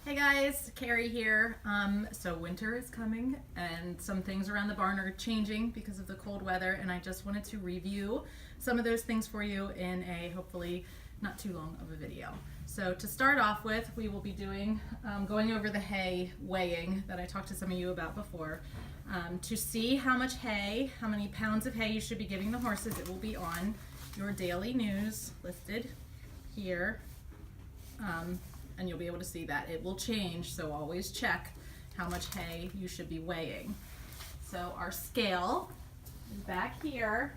Hey guys, Carrie here. So winter is coming and some things around the barn are changing because of the cold weather, and I just wanted to review some of those things for you in a hopefully not too long of a video. So to start off with, we will be doing going over the hay weighing that I talked to some of you about before. To see how much hay, how many pounds of hay you should be giving the horses, it will be on your daily news listed here. And you'll be able to see that it will change, so always check how much hay you should be weighing. So our scale is back here.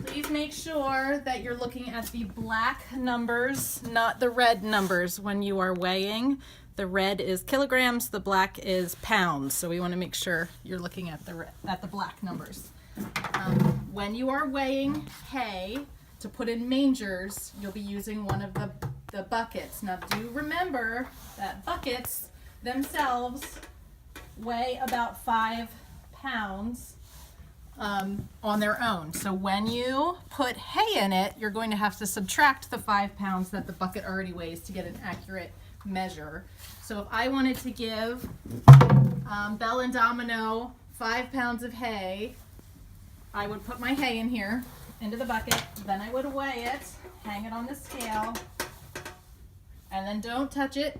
Please make sure that you're looking at the black numbers, not the red numbers when you are weighing. The red is kilograms, the black is pounds, so we want to make sure you're looking at the black numbers. When you are weighing hay to put in mangers, you'll be using one of the buckets. Now do remember that buckets themselves weigh about 5 pounds on their own. So when you put hay in it, you're going to have to subtract the 5 pounds that the bucket already weighs to get an accurate measure. So if I wanted to give Belle and Domino 5 pounds of hay, I would put my hay in here into the bucket, then I would weigh it, hang it on the scale, and then don't touch it,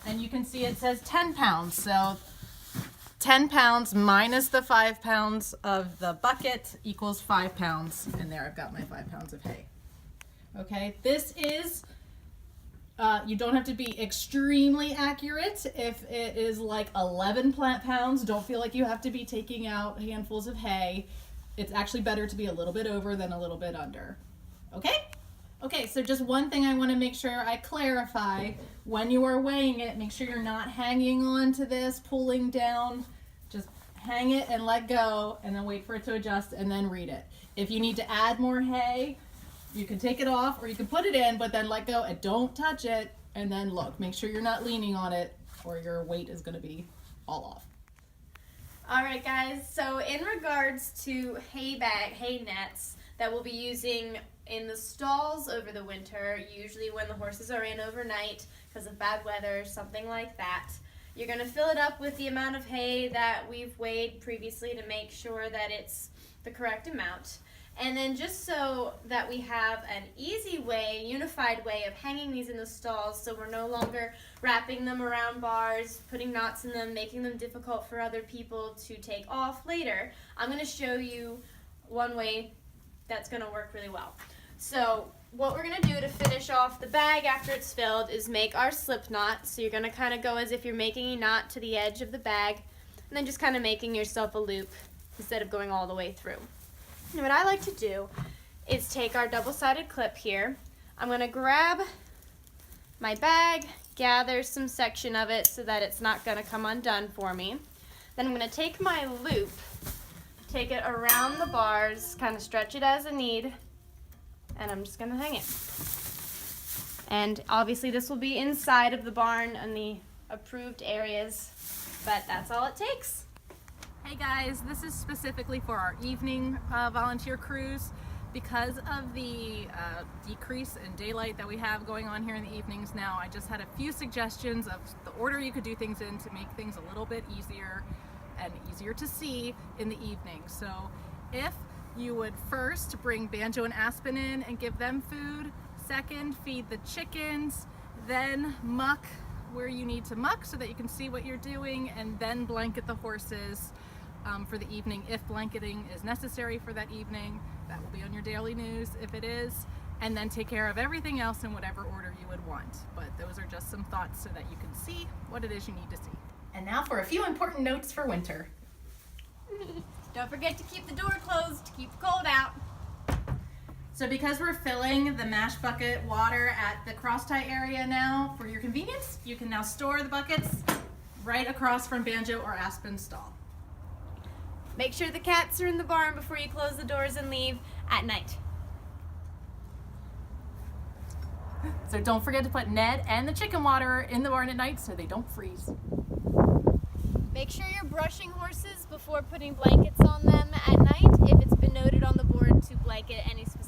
and you can see it says 10 pounds. So 10 pounds minus the 5 pounds of the bucket equals 5 pounds, and there I've got my 5 pounds of hay. Okay, this is, you don't have to be extremely accurate. If it is like 11 pounds, don't feel like you have to be taking out handfuls of hay. It's actually better to be a little bit over than a little bit under. Okay? Okay, so just one thing I want to make sure I clarify. When you are weighing it, make sure you're not hanging on to this, pulling down. Just hang it and let go, and then wait for it to adjust, and then read it. If you need to add more hay, you can take it off, or you can put it in, but then let go and don't touch it, and then look. Make sure you're not leaning on it, or your weight is going to be all off. Alright guys, so in regards to hay nets that we'll be using in the stalls over the winter, usually when the horses are in overnight because of bad weather, something like that, you're going to fill it up with the amount of hay that we've weighed previously to make sure that it's the correct amount. And then just so that we have an easy way, unified way of hanging these in the stalls, so we're no longer wrapping them around bars, putting knots in them, making them difficult for other people to take off later, I'm going to show you one way that's going to work really well. So what we're going to do to finish off the bag after it's filled is make our slip knot. So you're going to kind of go as if you're making a knot to the edge of the bag, and then just kind of making yourself a loop instead of going all the way through. And what I like to do is take our double-sided clip here. I'm going to grab my bag, gather some section of it so that it's not going to come undone for me. Then I'm going to take my loop, take it around the bars, kind of stretch it as I need, and I'm just going to hang it. And obviously this will be inside of the barn and the approved areas, but that's all it takes. Hey guys, this is specifically for our evening volunteer crews. Because of the decrease in daylight that we have going on here in the evenings now, I just had a few suggestions of the order you could do things in to make things a little bit easier and easier to see in the evening. So if you would first bring Banjo and Aspen in and give them food, second feed the chickens, then muck where you need to muck so that you can see what you're doing, and then blanket the horses for the evening if blanketing is necessary for that evening. That will be on your daily news if it is, and then take care of everything else in whatever order you would want. But those are just some thoughts so that you can see what it is you need to see. And now for a few important notes for winter. Don't forget to keep the door closed to keep the cold out. So because we're filling the mash bucket water at the cross tie area now, for your convenience, you can now store the buckets right across from Banjo or Aspen's stall. Make sure the cats are in the barn before you close the doors and leave at night. So don't forget to put Ned and the chicken water in the barn at night so they don't freeze. Make sure you're brushing horses before putting blankets on them at night if it's been noted on the board to blanket any specific